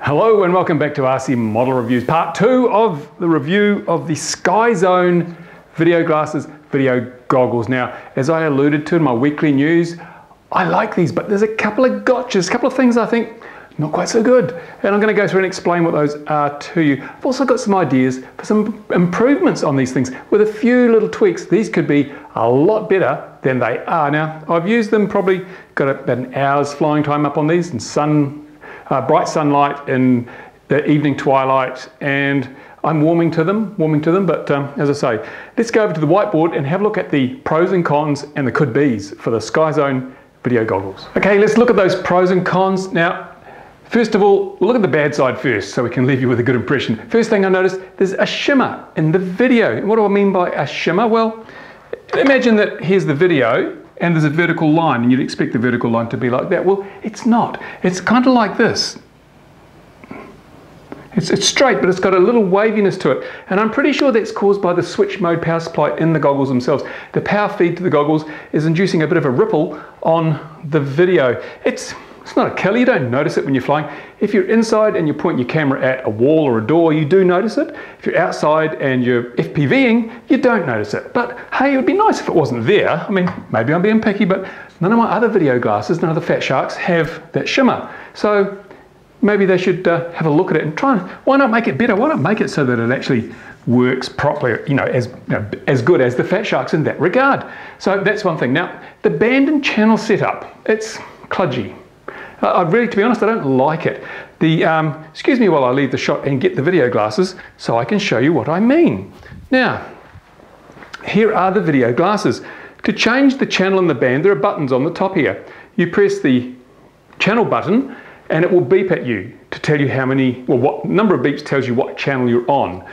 Hello and welcome back to RC Model Reviews, part 2 of the review of the SkyZone video glasses, video goggles. Now, as I alluded to in my weekly news, I like these, but there's a couple of gotchas, a couple of things I think not quite so good. And I'm going to go through and explain what those are to you. I've also got some ideas for some improvements on these things with a few little tweaks. These could be a lot better than they are. Now, I've used them, probably got about an hour's flying time up on these, and bright sunlight in the evening twilight, and I'm warming to them, but as I say, let's go over to the whiteboard and have a look at the pros and cons and the could-bes for the SkyZone video goggles. Okay, let's look at those pros and cons. Now, first of all, look at the bad side first so we can leave you with a good impression. First thing I noticed, there's a shimmer in the video. And what do I mean by a shimmer? Well, imagine that here's the video and there's a vertical line, and you'd expect the vertical line to be like that. Well, it's not. It's kind of like this. It's straight, but it's got a little waviness to it. And I'm pretty sure that's caused by the switch mode power supply in the goggles themselves. The power feed to the goggles is inducing a bit of a ripple on the video. It's not a killer, you don't notice it when you're flying. If you're inside and you point your camera at a wall or a door, you do notice it. If you're outside and you're FPVing, you don't notice it. But hey, it would be nice if it wasn't there. I mean, maybe I'm being picky, but none of my other video glasses, none of the FatSharks have that shimmer. So maybe they should have a look at it and try and, why not make it better? Why not make it so that it actually works properly, as good as the FatSharks in that regard? So that's one thing. Now, the band and channel setup, it's kludgy. Really, to be honest, I don't like it. Excuse me while I leave the shot and get the video glasses so I can show you what I mean. Now, here are the video glasses. To change the channel and the band, there are buttons on the top here. You press the channel button and it will beep at you to tell you how many, well, what number of beeps tells you what channel you're on.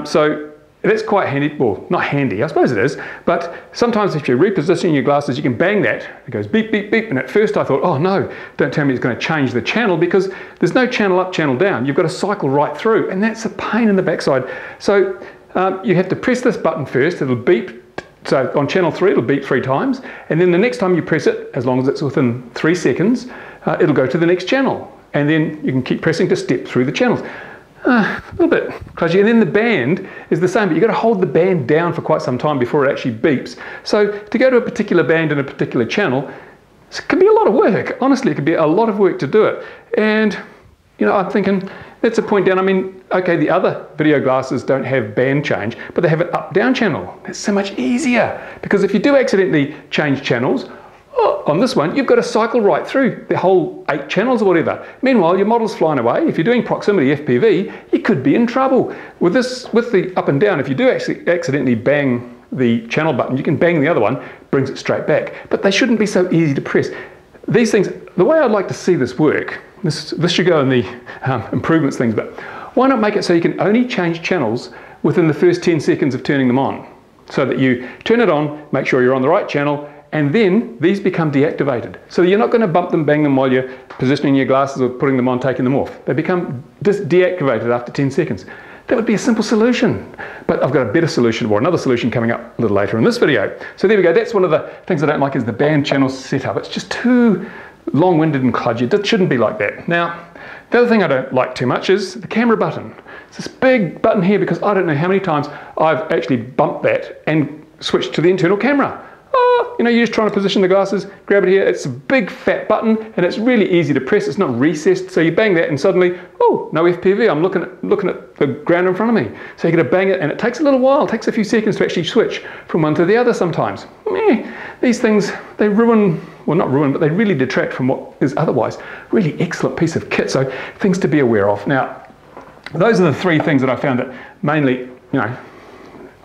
So that's quite handy. Well, not handy, I suppose it is, but sometimes if you're repositioning your glasses, you can bang that. It goes beep, beep, beep, and at first I thought, oh no, don't tell me it's going to change the channel, because there's no channel up, channel down. You've got to cycle right through, and that's a pain in the backside. So you have to press this button first, it'll beep. So on channel 3, it'll beep 3 times, and then the next time you press it, as long as it's within 3 seconds, it'll go to the next channel, and then you can keep pressing to step through the channels. A little bit kludgy. And then the band is the same, but you've got to hold the band down for quite some time before it actually beeps. So to go to a particular band in a particular channel, it can be a lot of work. Honestly, it can be a lot of work to do it. And, I'm thinking, that's a point down. I mean, okay, the other video glasses don't have band change, but they have an up-down channel. It's so much easier, because if you do accidentally change channels, on this one, you've got to cycle right through the whole 8 channels or whatever. Meanwhile, your model's flying away. If you're doing proximity FPV, you could be in trouble. With the up and down, if you do actually accidentally bang the channel button, you can bang the other one, brings it straight back. But they shouldn't be so easy to press. These things, the way I'd like to see this work, this should go in the improvements things, but why not make it so you can only change channels within the first 10 seconds of turning them on? So that you turn it on, make sure you're on the right channel, and then these become deactivated. So you're not going to bump them, bang them while you're positioning your glasses or putting them on, taking them off. They become deactivated after 10 seconds. That would be a simple solution. But I've got a better solution, or another solution coming up a little later in this video. So there we go. That's one of the things I don't like, is the band channel setup. It's just too long-winded and kludgy. It shouldn't be like that. Now, the other thing I don't like too much is the camera button. It's this big button here, because I don't know how many times I've actually bumped that and switched to the internal camera. You're just trying to position the glasses, grab it here, it's a big fat button, and it's really easy to press, it's not recessed, so you bang that and suddenly, oh, no FPV, I'm looking at the ground in front of me. So you're going to bang it, and it takes a little while, it takes a few seconds to actually switch from one to the other sometimes. These things, they ruin, well not ruin, but they really detract from what is otherwise a really excellent piece of kit, so things to be aware of. Now, those are the 3 things that I found that mainly,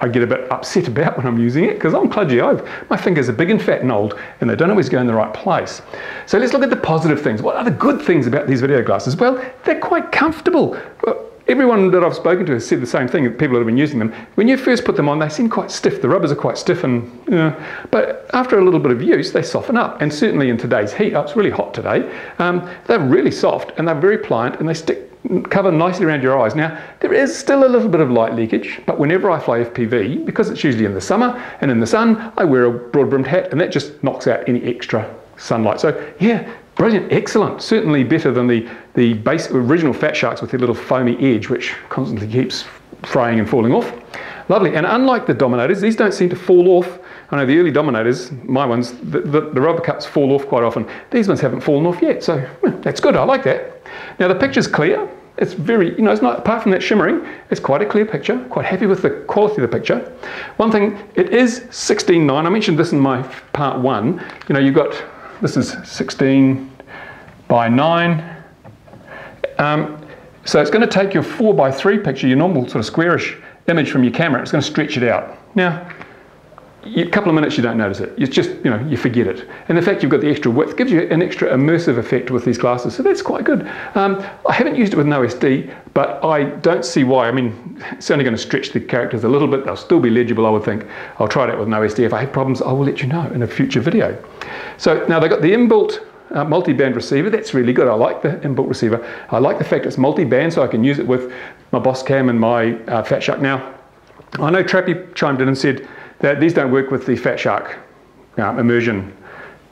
I get a bit upset about when I'm using it, because I'm kludgy. My fingers are big and fat and old, and they don't always go in the right place. So let's look at the positive things. What are the good things about these video glasses? Well, they're quite comfortable. Everyone that I've spoken to has said the same thing, people that have been using them. When you first put them on, they seem quite stiff. The rubbers are quite stiff, and but after a little bit of use, they soften up. And certainly in today's heat, it's really hot today, they're really soft, and they're very pliant, and they cover nicely around your eyes. Now, there is still a little bit of light leakage, but whenever I fly FPV, because it's usually in the summer and in the sun, I wear a broad-brimmed hat, and that just knocks out any extra sunlight. So yeah, brilliant, excellent. Certainly better than the original FatSharks with their little foamy edge, which constantly keeps fraying and falling off. Lovely, and unlike the Dominators, these don't seem to fall off. I know the early Dominators, my ones, the rubber cups fall off quite often. These ones haven't fallen off yet, so that's good, I like that. Now the picture's clear. It's very, it's not, apart from that shimmering, it's quite a clear picture. Quite happy with the quality of the picture. One thing, it is 16:9. I mentioned this in my part 1. You've got, this is 16 by 9. So it's going to take your 4:3 picture, your normal sort of squarish image from your camera. It's going to stretch it out. Now, a couple of minutes you don't notice it. It's just, you forget it. And the fact you've got the extra width gives you an extra immersive effect with these glasses, so that's quite good. I haven't used it with no SD, but I don't see why. I mean, it's only going to stretch the characters a little bit. They'll still be legible, I would think. I'll try it out with no SD. If I have problems, I will let you know in a future video. So now they've got the inbuilt multi-band receiver. That's really good. I like the inbuilt receiver. I like the fact it's multi-band, so I can use it with my Boss Cam and my FatShark. Now, I know Trappy chimed in and said that these don't work with the FatShark immersion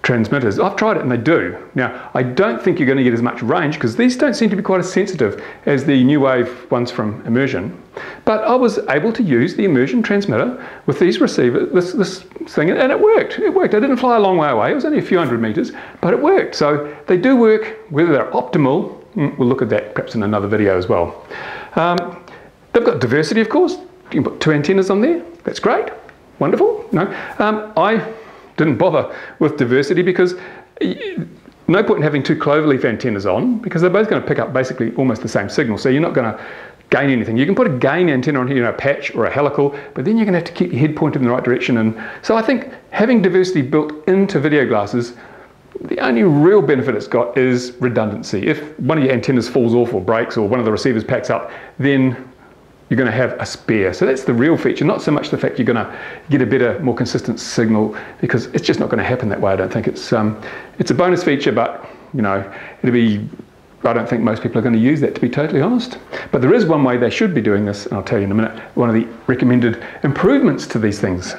transmitters. I've tried it and they do. Now, I don't think you're going to get as much range because these don't seem to be quite as sensitive as the new wave ones from Immersion. But I was able to use the Immersion transmitter with these receivers, this thing, and it worked. It worked. I didn't fly a long way away. It was only a few hundred meters, but it worked. So they do work. Whether they're optimal, we'll look at that perhaps in another video as well. They've got diversity, of course. You can put 2 antennas on there. That's great. Wonderful. No, I didn't bother with diversity because no point in having 2 cloverleaf antennas on because they're both going to pick up basically almost the same signal. So you're not going to gain anything. You can put a gain antenna on here, a patch or a helical, but then you're going to have to keep your head pointed in the right direction. And so I think having diversity built into video glasses, the only real benefit it's got is redundancy. If one of your antennas falls off or breaks or one of the receivers packs up, then you're going to have a spare. So that's the real feature, not so much the fact you're going to get a better, more consistent signal, because it's just not going to happen that way. I don't think it's a bonus feature, but it'll be, I don't think most people are going to use that, to be totally honest. But there is one way they should be doing this, and I'll tell you in a minute, one of the recommended improvements to these things.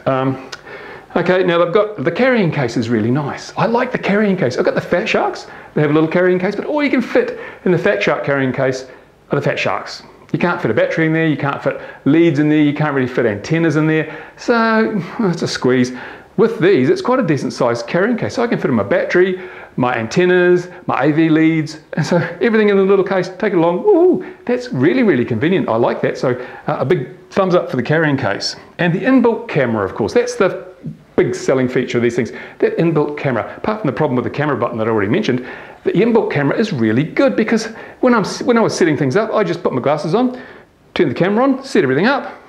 Okay, now they've got, the carrying case is really nice. I like the carrying case. I've got the FatSharks, they have a little carrying case, but all you can fit in the FatShark carrying case are the FatSharks. You can't fit a battery in there, you can't fit leads in there, you can't really fit antennas in there, so it's a squeeze. With these, it's quite a decent sized carrying case, so I can fit in my battery, my antennas, my AV leads, and so everything in the little case, take it along. Ooh, that's really, really convenient. I like that, so a big thumbs up for the carrying case. And the inbuilt camera, of course, that's the big selling feature of these things, that inbuilt camera. Apart from the problem with the camera button that I already mentioned, the inbuilt camera is really good because when I was setting things up, I just put my glasses on, turn the camera on, set everything up,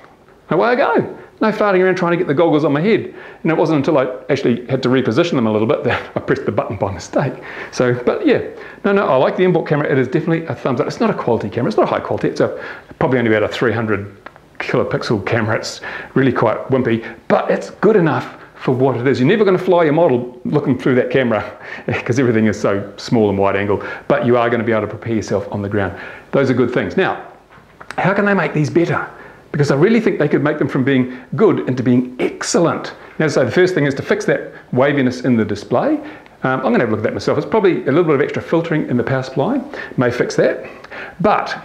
and away I go. No farting around trying to get the goggles on my head. And it wasn't until I actually had to reposition them a little bit that I pressed the button by mistake. So, but yeah, no, I like the inbuilt camera. It is definitely a thumbs up. It's not a quality camera. It's not high quality. It's probably only about a 300 kilopixel camera. It's really quite wimpy, but it's good enough for what it is. You're never going to fly your model looking through that camera because everything is so small and wide angle, but you are going to be able to prepare yourself on the ground. Those are good things. Now, how can they make these better? Because I really think they could make them from being good into being excellent. Now, so the first thing is to fix that waviness in the display. I'm going to have a look at that myself. It's probably a little bit of extra filtering in the power supply. May fix that. But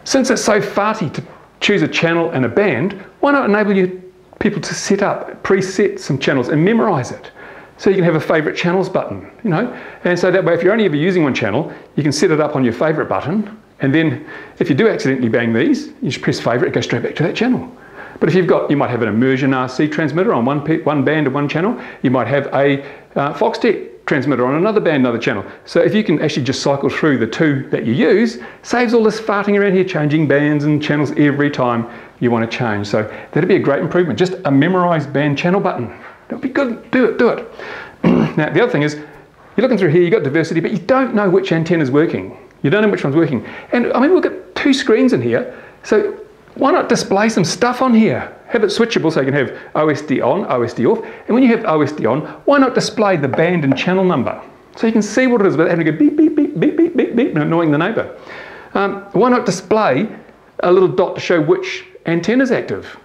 since it's so farty to choose a channel and a band, why not enable people to set up, preset some channels and memorize it. So you can have a favorite channels button, and so that way if you're only ever using one channel, you can set it up on your favorite button, and then if you do accidentally bang these, you just press favorite, it goes straight back to that channel. But if you might have an Immersion RC transmitter on one band and one channel, you might have a Foxtech transmitter on another band, another channel. So if you can actually just cycle through the 2 that you use, saves all this farting around here, changing bands and channels every time you want to change. So that'd be a great improvement. Just a memorized band channel button. That'd be good. Do it. Now the other thing is, you're looking through here, you've got diversity, but you don't know which antenna is working. You don't know which one's working. And I mean, we've got 2 screens in here, so why not display some stuff on here? Have it switchable so you can have OSD on, OSD off. And when you have OSD on, why not display the band and channel number? So you can see what it is without having to go beep, beep, beep, beep, beep, beep, beep, and annoying the neighbour. Why not display a little dot to show which antenna is active?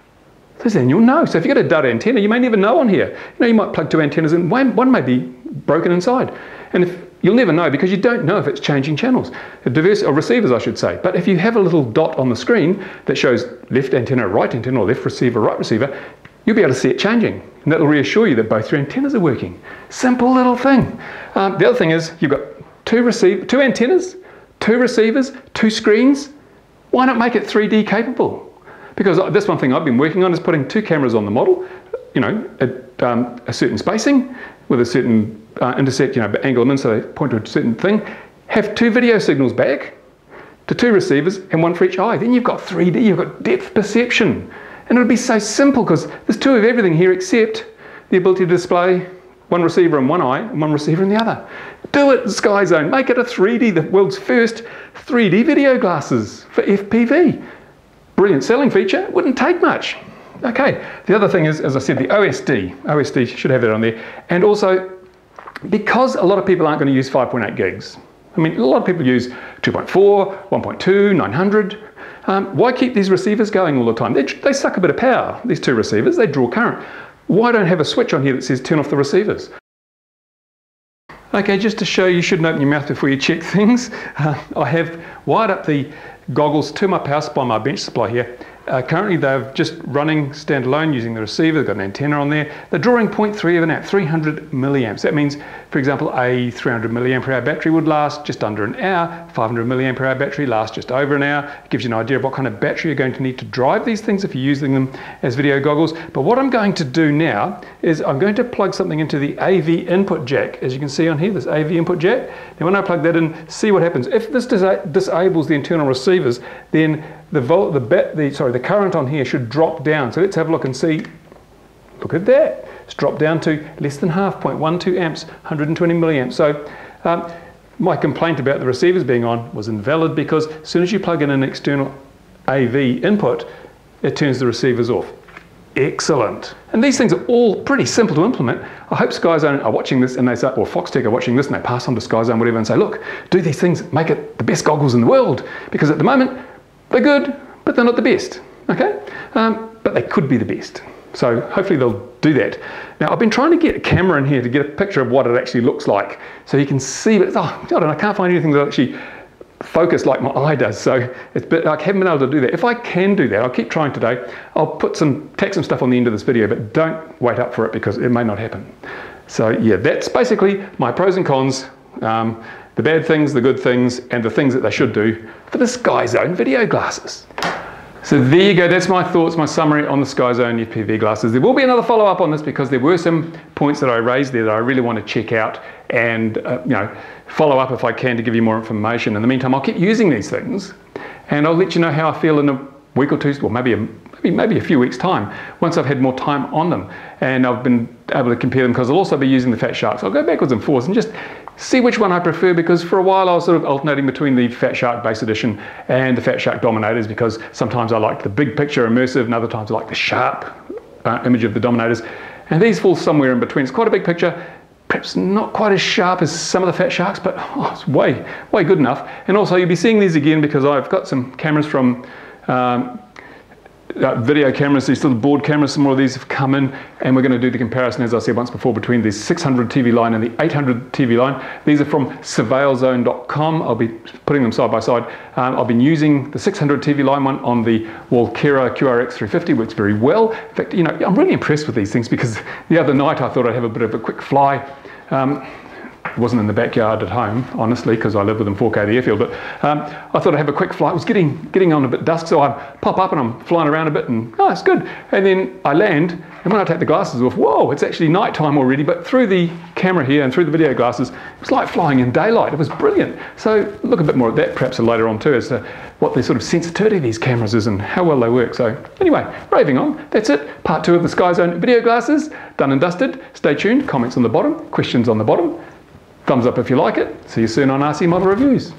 So then you'll know. So if you've got a dud antenna, you may never know on here. You might plug 2 antennas in, one may be broken inside. And if you'll never know because you don't know if it's changing channels, or receivers I should say. But if you have a little dot on the screen that shows left antenna, right antenna, or left receiver, right receiver, you'll be able to see it changing. And that will reassure you that both your antennas are working. Simple little thing. The other thing is you've got two antennas, 2 receivers, 2 screens. Why not make it 3D capable? Because this one thing I've been working on is putting 2 cameras on the model, you know, at a certain spacing with a certain intersect, you know, angle them in so they point to a certain thing. Have 2 video signals back to 2 receivers and 1 for each eye. Then you've got 3D, you've got depth perception. And it'll be so simple because there's 2 of everything here except the ability to display 1 receiver in one eye and 1 receiver in the other. Do it, SkyZone. Make it a 3D, the world's first 3D video glasses for FPV. Brilliant selling feature, wouldn't take much. Okay, the other thing is, as I said, the OSD should have that on there. And also, because a lot of people aren't going to use 5.8 gigs. I mean, a lot of people use 2.4, 1.2, 900. Why keep these receivers going all the time? They suck a bit of power, these 2 receivers, they draw current. Why don't have a switch on here that says turn off the receivers? Okay, just to show you shouldn't open your mouth before you check things, I have wired up the goggles to my power supply, my bench supply here. Currently they're just running standalone using the receiver. They've got an antenna on there. They're drawing 0.3 of an amp, 300 milliamps. That means, for example, a 300 milliamp hour battery would last just under an hour. 500 milliamp hour battery lasts just over an hour. It gives you an idea of what kind of battery you're going to need to drive these things if you're using them as video goggles. But what I'm going to do now is I'm going to plug something into the AV input jack. As you can see on here, this AV input jack. Now when I plug that in, see what happens. If this disables the internal receivers, then the current on here should drop down. So let's have a look and see. Look at that. It's dropped down to less than half, 0.12 amps, 120 milliamps. So my complaint about the receivers being on was invalid because as soon as you plug in an external AV input, it turns the receivers off. Excellent. And these things are all pretty simple to implement. I hope SkyZone are watching this and they say, or Foxtech are watching this and they pass on to SkyZone, whatever, and say, look, do these things, make it the best goggles in the world. Because at the moment, they're good, but they're not the best, okay? But they could be the best. So hopefully they'll do that. Now I've been trying to get a camera in here to get a picture of what it actually looks like. So you can see, but I can't find anything that actually focus like my eye does. So it's I haven't been able to do that. If I can do that, I'll keep trying today. I'll tack some stuff on the end of this video, but don't wait up for it because it may not happen. So yeah, that's basically my pros and cons. The bad things, the good things, and the things that they should do for the SkyZone video glasses. So there you go, that's my thoughts, my summary on the SkyZone FPV glasses. There will be another follow-up on this because there were some points that I raised there that I really want to check out and you know, follow up if I can to give you more information. In the meantime, I'll keep using these things and I'll let you know how I feel in a week or two, or maybe a few weeks' time, once I've had more time on them. And I've been able to compare them because I'll also be using the FatShark. So I'll go backwards and forwards and just see which one I prefer, because for a while I was sort of alternating between the FatShark base edition and the FatShark Dominators, because sometimes I like the big picture immersive and other times I like the sharp image of the Dominators. And these fall somewhere in between. It's quite a big picture, perhaps not quite as sharp as some of the FatSharks, but it's way good enough. And also you'll be seeing these again because I've got some cameras from video cameras, these little board cameras, some more of these have come in, and we're going to do the comparison, as I said once before, between the 600 TV line and the 800 TV line. These are from surveilzone.com. I'll be putting them side by side. I've been using the 600 TV line one on the Walkera QRX350, works very well. In fact, you know, I'm really impressed with these things because the other night I thought I'd have a bit of a quick fly. It wasn't in the backyard at home, honestly, because I live within 4K of the airfield, but I thought I'd have a quick flight. It was getting on a bit dusk, so I pop up and I'm flying around a bit and, oh, it's good. And then I land, and when I take the glasses off, whoa, it's actually nighttime already, but through the camera here and through the video glasses, it was like flying in daylight. It was brilliant. So look a bit more at that perhaps later on too, as to what the sort of sensitivity of these cameras is and how well they work. So anyway, raving on, that's it. Part 2 of the SkyZone video glasses, done and dusted. Stay tuned, comments on the bottom, questions on the bottom. Thumbs up if you like it. See you soon on RC Model Reviews.